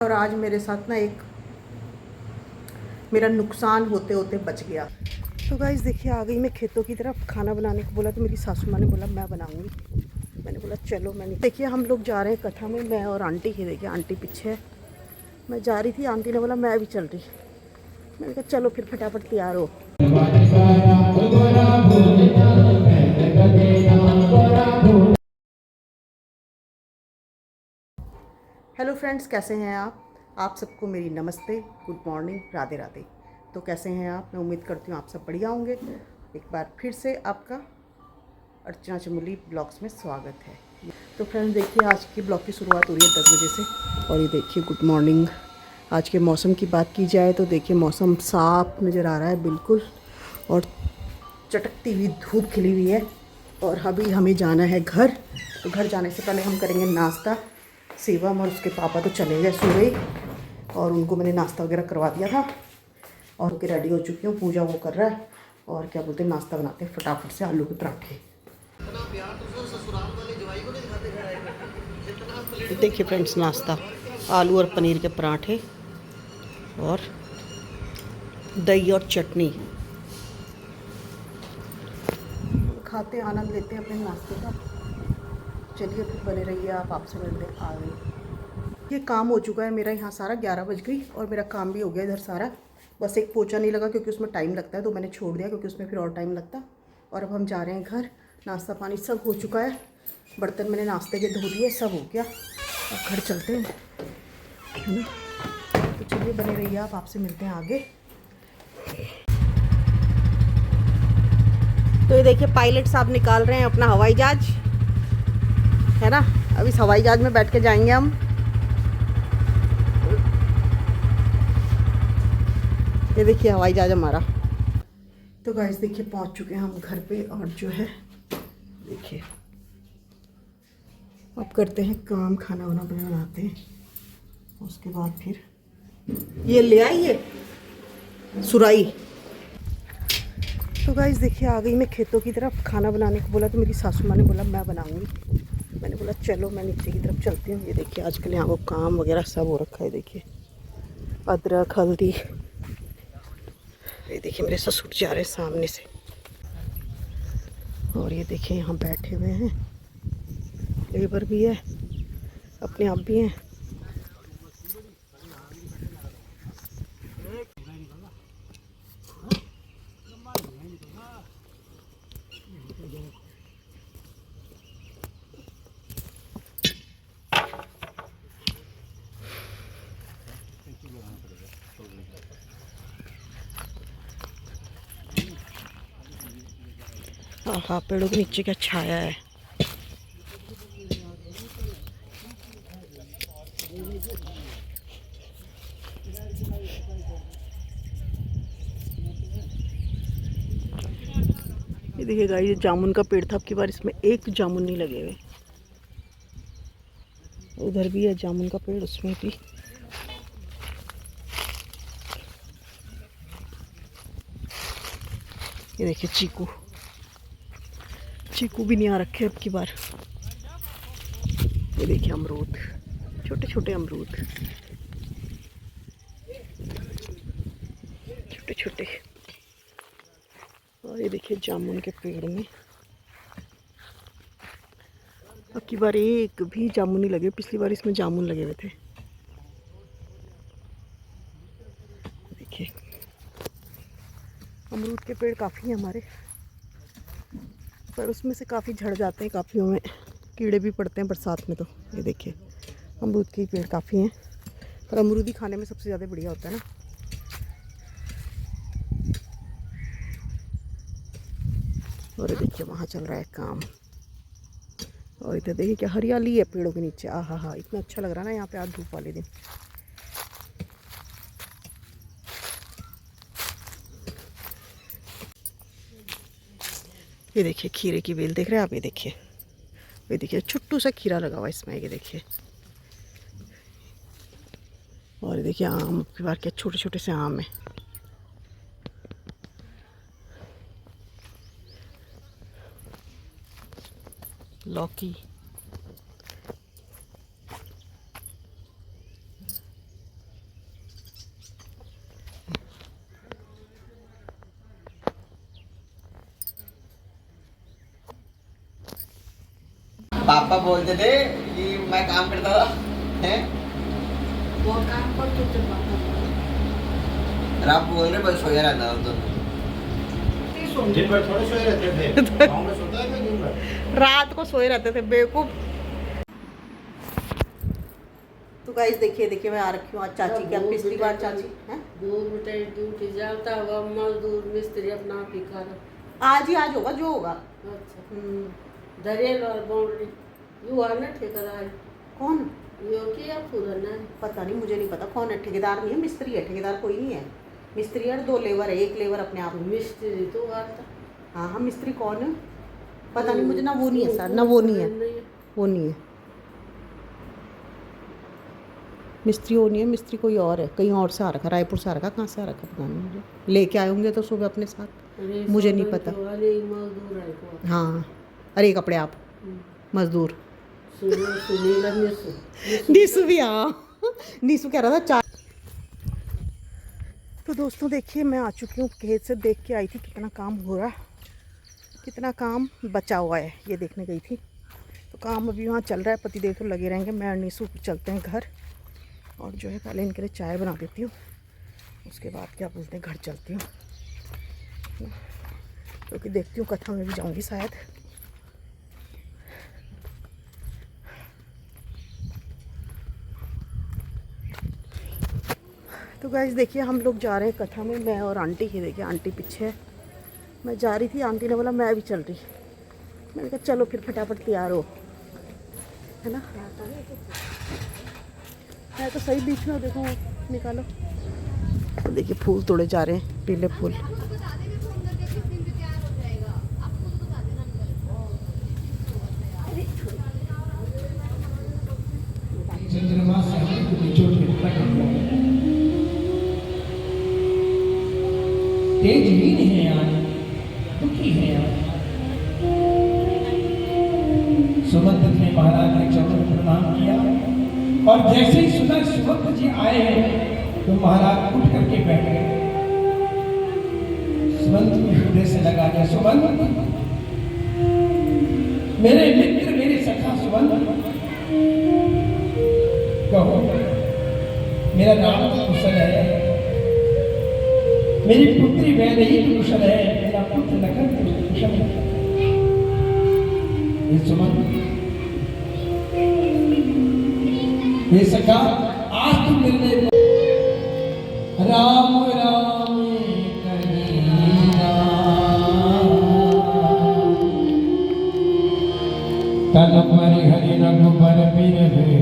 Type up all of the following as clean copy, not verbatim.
और आज मेरे साथ ना एक मेरा नुकसान होते होते बच गया। तो गाइस देखिए, आ गई मैं खेतों की तरफ। खाना बनाने को बोला तो मेरी सासू माँ ने बोला मैं बनाऊंगी। मैंने बोला चलो। मैंने देखिए हम लोग जा रहे हैं कथा में, मैं और आंटी ही। देखिए आंटी पीछे है, मैं जा रही थी। आंटी ने बोला मैं भी चल रही। मैंने कहा चलो फिर फटाफट तैयार हो। हेलो फ्रेंड्स, कैसे हैं आप सबको मेरी नमस्ते, गुड मॉर्निंग, राधे राधे। तो कैसे हैं आप? मैं उम्मीद करती हूँ आप सब बढ़िया होंगे। एक बार फिर से आपका अर्चना चमोली ब्लॉग्स में स्वागत है। तो फ्रेंड्स देखिए, आज की ब्लॉग की शुरुआत हो रही है 10 बजे से। और ये देखिए गुड मॉर्निंग। आज के मौसम की बात की जाए तो देखिए मौसम साफ नज़र आ रहा है बिल्कुल, और चटकती हुई धूप खिली हुई है। और अभी हमें जाना है घर। तो घर जाने से पहले हम करेंगे नाश्ता। शिवम और उसके पापा तो चले गए सुबह, और उनको मैंने नाश्ता वगैरह करवा दिया था और उनके रेडी हो चुकी हूँ। पूजा वो कर रहा है, और क्या बोलते हैं, नाश्ता बनाते हैं फटाफट से, आलू के पराठे। देखिए फ्रेंड्स, नाश्ता आलू और पनीर के पराठे और दही और चटनी। खाते हैं, आनंद लेते हैं अपने नाश्ते का। चलिए फिर बने रहिए आप, आपसे मिलते हैं आगे। ये काम हो चुका है मेरा यहाँ सारा। 11 बज गई और मेरा काम भी हो गया इधर सारा। बस एक पोछा नहीं लगा क्योंकि उसमें टाइम लगता है, तो मैंने छोड़ दिया क्योंकि उसमें फिर और टाइम लगता। और अब हम जा रहे हैं घर। नाश्ता पानी सब हो चुका है, बर्तन मैंने नाश्ते के धो दिए, सब हो गया। अब घर चलते हैं, है ना। तो चलिए बने रहिए आप, आपसे मिलते हैं आगे। तो ये देखिए पायलट साहब निकाल रहे हैं अपना हवाई जहाज, है ना। अब इस हवाई जहाज में बैठ के जाएंगे हम। ये देखिए हवाई जहाज हमारा। तो गाइस देखिए पहुंच चुके हैं हम घर पे। और जो है देखिए, अब करते हैं काम, खाना वाना बनाते हैं। उसके बाद फिर ये ले आई है सुराई। तो गाइस देखिए आ गई मैं खेतों की तरफ। खाना बनाने को बोला तो मेरी सासू माँ ने बोला मैं बनाऊंगी। मैंने बोला चलो, मैं नीचे की तरफ चलती हूँ। ये देखिए आजकल यहाँ को काम वगैरह सब हो रखा है। देखिए अदरक, हल्दी। ये देखिए मेरे ससुर जा रहे हैं सामने से, और ये देखिए यहाँ बैठे हुए हैं, लेबर भी है, अपने आप भी हैं। हाँ, पेड़ों के नीचे क्या छाया है। ये देखिए गाइस, ये जामुन का पेड़ था। अब की बार इसमें एक जामुन नहीं लगे हुए। उधर भी है जामुन का पेड़, उसमें भी। ये देखिए चीकू, चीकू भी नहीं आ रखे अब की बार। ये देखिए अमरूद, छोटे छोटे अमरूद, छोटे छोटे। और ये देखिए जामुन के पेड़ में अब की बार एक भी जामुन नहीं लगे। पिछली बार इसमें जामुन लगे हुए थे। देखिए अमरूद के पेड़ काफ़ी हैं हमारे, पर उसमें से काफ़ी झड़ जाते हैं। काफ़ियों में कीड़े भी पड़ते हैं बरसात में। तो ये देखिए अमरूद के पेड़ काफ़ी हैं, पर अमरूद ही खाने में सबसे ज़्यादा बढ़िया होता है ना। और देखिए वहाँ चल रहा है काम। और इधर देखिए क्या हरियाली है पेड़ों के नीचे। आहा हा, इतना अच्छा लग रहा है ना यहाँ पे आज धूप वाले दिन। ये देखिए खीरे की बेल देख रहे हैं आप। ये देखिए छोटू सा खीरा लगा हुआ इसमें। ये देखिए, और ये देखिए आम की बार क्या छोटे छोटे से आम है। लौकी, पापा बोलते थे कि मैं काम करता था हैं वो काम करते थे पापा। और आप बोल रहे बस सोया रहता था तो दिन भर थोड़े सोए रहते थे। गाँव में सोता है कोई दिन भर? रात को सोए रहते थे बेवकूफ। तो गाइस देखिए देखिए मैं आ रखी हूँ आज चाची की, अब पिछली बार चाची हैं दूर बेटे ड्यूटी जाता हुआ मजदूर मिस्त्री अपना आप ही करो। आज ही आज होगा जो होगा। अच्छा दरियल और बाउंड्री यू है ना ठेकेदार कौन? यो किया पूरा ना पता नहीं, मुझे नहीं पता कौन है। ठेकेदार नहीं है, मिस्त्री है। ठेकेदार कोई नहीं है, मिस्त्री है। 2 लेबर है, 1 लेबर अपने आप में। मिस्त्री तो आता। हाँ हाँ मिस्त्री कौन है पता नहीं मुझे, ना वो नहीं है सर, ना वो नहीं है, वो नहीं है मिस्त्री। वो नहीं है मिस्त्री, कोई और है, कहीं और से आ रखा, रायपुर से आ रखा, कहाँ से आ रखा पता नहीं मुझे। लेके आए होंगे तो सुबह अपने साथ, मुझे नहीं पता। मजदूर है को हाँ अरे कपड़े आप मजदूर। सुनीला नीसू भी हाँ, नीसू कह रहा था चार। तो दोस्तों देखिए मैं आ चुकी हूँ खेत से, देख के आई थी कितना काम हो रहा, कितना काम बचा हुआ है ये देखने गई थी। तो काम अभी वहाँ चल रहा है, पतिदेव तो लगे रहेंगे। मैं और नीसू चलते हैं घर, और जो है पहले इनके लिए चाय बना देती हूँ, उसके बाद क्या बोलते हैं घर चलती हूँ, क्योंकि देखती हूँ कथा में भी जाऊँगी शायद। तो गाइस देखिए हम लोग जा रहे हैं कथा में, मैं और आंटी ही। देखिए आंटी पीछे है, मैं जा रही थी, आंटी ने बोला मैं भी चल रही। मैंने कहा चलो फिर फटाफट तैयार हो, है ना। है तो सही बीच में, देखो निकालो। तो देखिए फूल तोड़े जा रहे हैं, पीले फूल। चंद्रमा से निचोड़ के प्रकट हुआ। तेजहीन है आज, दुखी है आज। सुमंत ने महाराज के चरणों में प्रणाम किया, और जैसे ही सुना सुमंत जी आए हैं तो महाराज उठ करके बैठ गए। सुमंत को हृदय से लगा दिया, सुमंत मेरे मित्र, मेरे सखा सुमंत, कहो मेरा नाम तो कुशल है, मेरी पुत्री वैदेही तो कुशल है, मेरा पुत्र लखन तो कुशल है। ये सुमन, ये सखा आज तुम मिलने राम राम तन पर हरि रघुबर बिरहे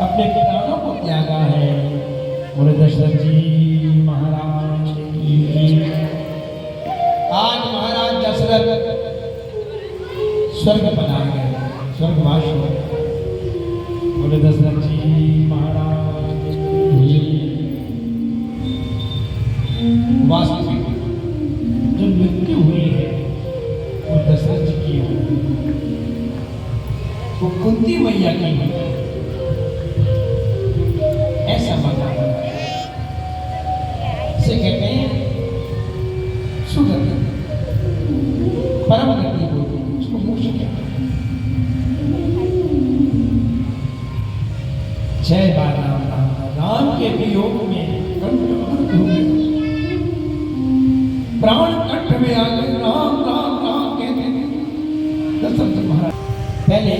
अपने प्राणों को त्यागा है। बोले दशरथ जी महाराज की। आज महाराज दशरथ स्वर्ग बना गए, स्वर्गवास हो। बोले दशरथ जी महाराज की। वास्तविक जो मृत्यु हुई है वो दशरथ जी की हुई, वो कुंती मैया की हुई। ऐसा माना से कहते हैं सुगति, परम गति होती है, उसको मोक्ष कहते हैं। जय बार राम राम, राम के वियोग में कंठ हो गए, प्राण कंठ में आ गए, राम राम राम कहते हैं दशरथ महाराज। पहले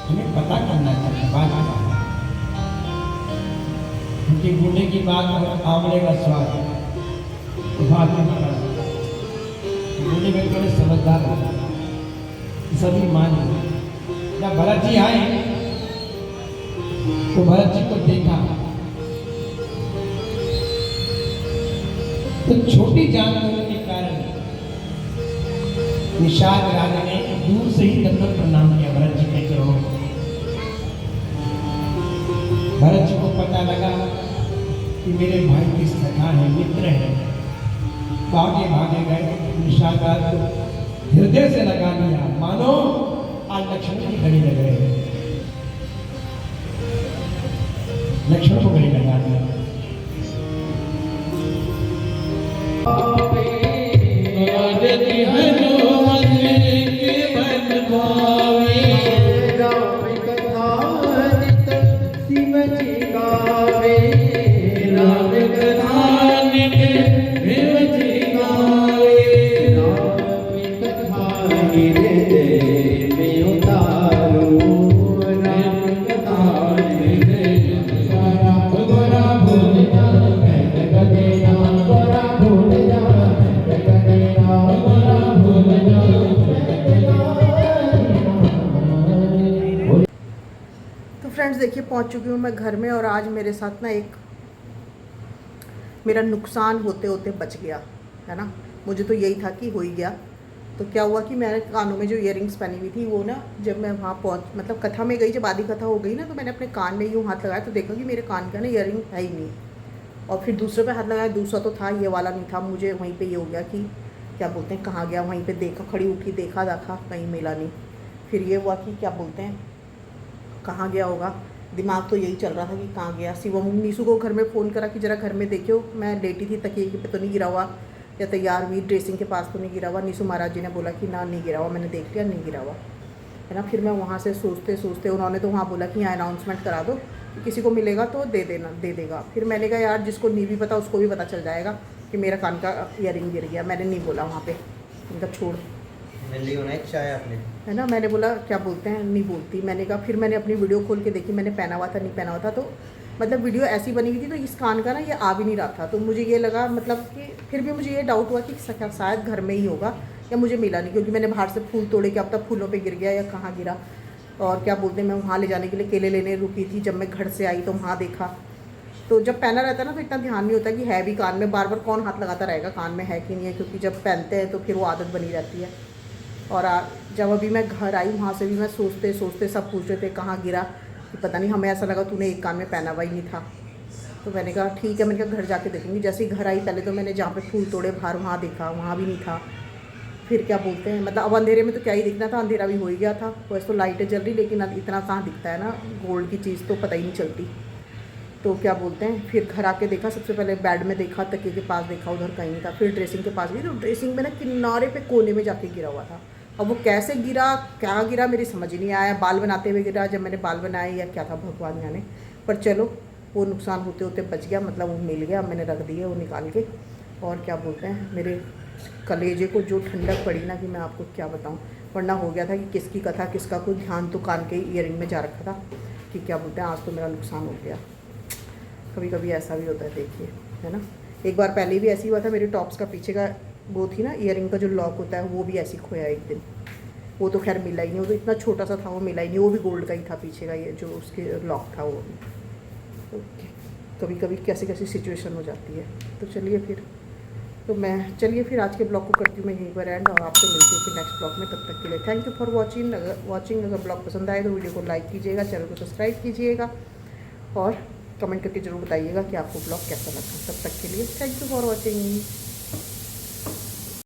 हमें पता करना चाहिए बात का, उनके गुंडे की बात और आंवले का स्वाद बाद में पता, गुंडे में थोड़े समझदार सभी मान। जब भरत जी आए तो भरत जी को देखा तो छोटी जान होने के कारण निषाद राजा ने दूर से ही दंडवत प्रणाम किया। भरत जी कहते हो भरत जी को पता लगा कि मेरे भाई की सखा है, मित्र है, भागे भागे गए, निशानात को हृदय से लगा लिया, मानो आज लक्ष्मण की घड़ी लग रहे हैं, लक्ष्मण को घड़ी लगा दिया। फ्रेंड्स देखिए पहुंच चुकी हूँ मैं घर में, और आज मेरे साथ ना एक मेरा नुकसान होते होते बच गया है ना। मुझे तो यही था कि हो ही गया। तो क्या हुआ कि मैंने कानों में जो इयररिंग्स पहनी हुई थी वो ना, जब मैं वहाँ पहुँच मतलब कथा में गई, जब आधी कथा हो गई ना, तो मैंने अपने कान में यूँ हाथ लगाया तो देखा कि मेरे कान का ना इयररिंग है ही नहीं। और फिर दूसरे पे हाथ लगाया, दूसरा तो था, ये वाला नहीं था। मुझे वहीं पर ये हो गया कि क्या बोलते हैं कहाँ गया, वहीं पर देखा, खड़ी उठी देखा कहीं मिला नहीं। फिर ये हुआ कि क्या बोलते हैं कहाँ गया होगा, दिमाग तो यही चल रहा था कि कहाँ गया। शिवम नीसू को घर में फ़ोन करा कि ज़रा घर में देखियो, मैं लेटी थी तकिए पे तो नहीं गिरा हुआ, या तैयार हुई ड्रेसिंग के पास तो नहीं गिरा हुआ। नीसू महाराज जी ने बोला कि ना नहीं गिरा हुआ, मैंने देख लिया नहीं गिरा हुआ है ना। फिर मैं वहाँ से सोचते सोचते, उन्होंने तो वहाँ बोला कि यहाँ अनाउंसमेंट करा दो कि किसी को मिलेगा तो दे देगा। फिर मैंने कहा यार जिसको नहीं भी पता उसको भी पता चल जाएगा कि मेरा कान का इयररिंग गिर गया। मैंने नहीं बोला वहाँ पर, उनका छोड़ मिली होना इच्छा है आपने, है ना। मैंने बोला क्या बोलते हैं नहीं बोलती। मैंने कहा, फिर मैंने अपनी वीडियो खोल के देखी, मैंने पहना हुआ था नहीं पहना हुआ था, तो मतलब वीडियो ऐसी बनी हुई थी तो इस कान का ना ये आ भी नहीं रहा था। तो मुझे ये लगा मतलब कि फिर भी मुझे ये डाउट हुआ कि शायद घर में ही होगा या मुझे मिला नहीं, क्योंकि मैंने बाहर से फूल तोड़े, क्या पता फूलों पर गिर गया या कहाँ गिरा। और क्या बोलते हैं मैं वहाँ ले जाने के लिए केले लेने रुकी थी, जब मैं घर से आई तो वहाँ देखा। तो जब पहना रहता है ना तो इतना ध्यान नहीं होता कि है भी कान में, बार बार कौन हाथ लगाता रहेगा कान में है कि नहीं है, क्योंकि जब पहनते हैं तो फिर वो आदत बनी रहती है। और जब अभी मैं घर आई वहाँ से भी मैं सोचते सोचते सब पूछ रहे थे कहाँ गिरा, कि पता नहीं, हमें ऐसा लगा तूने एक कान में पहना हुआ ही नहीं था। तो मैंने कहा ठीक है, मैंने कहा घर जाके देखेंगे। जैसे ही घर आई पहले तो मैंने जहाँ पे फूल तोड़े बाहर वहाँ देखा, वहाँ भी नहीं था। फिर क्या बोलते हैं मतलब अब अंधेरे में तो क्या ही दिखना था, अंधेरा भी हो ही गया था। वैसे तो लाइटें जल रही, लेकिन अब इतना कहाँ दिखता है ना, गोल्ड की चीज़ तो पता ही नहीं चलती। तो क्या बोलते हैं फिर घर आके देखा, सबसे पहले बेड में देखा, तकिए के पास देखा, उधर कहीं नहीं था। फिर ड्रेसिंग के पास गई तो ड्रेसिंग में ना किनारे पे कोने में जाके गिरा हुआ था। अब वो कैसे गिरा, क्या गिरा, मेरी समझ ही नहीं आया। बाल बनाते हुए गिरा, जब मैंने बाल बनाए या क्या था भगवान जाने। पर चलो वो नुकसान होते होते बच गया, मतलब वो मिल गया, मैंने रख दिया वो निकाल के। और क्या बोलते हैं मेरे कलेजे को जो ठंडक पड़ी ना कि मैं आपको क्या बताऊँ, वरना हो गया था कि किसकी कथा किसका कोई ध्यान तो कान के इयररिंग में जा रखा था कि क्या बोलते हैं आज तो मेरा नुकसान हो गया। कभी कभी ऐसा भी होता है देखिए, है ना। एक बार पहले भी ऐसी हुआ था, मेरे टॉप्स का पीछे का वो थी ना इयररिंग का जो लॉक होता है, वो भी ऐसे खोया एक दिन। वो तो खैर मिला ही नहीं, वो तो इतना छोटा सा था, वो मिला ही नहीं। वो भी गोल्ड का ही था पीछे का, ये जो उसके लॉक था वो भी। ओके, कभी कभी कैसी कैसी सिचुएशन हो जाती है। तो चलिए फिर, तो मैं चलिए फिर आज के ब्लॉग को करती हूँ मैं यहीं पर एंड, और आपसे मिलती हूँ फिर नेक्स्ट ब्लॉग में। तब तक के लिए थैंक यू फॉर वॉचिंग। अगर ब्लॉग पसंद आए तो वीडियो को लाइक कीजिएगा, चैनल को सब्सक्राइब कीजिएगा, और कमेंट करके ज़रूर बताइएगा कि आपको ब्लॉग कैसा लगा। तब तक के लिए थैंक यू फॉर वॉचिंग।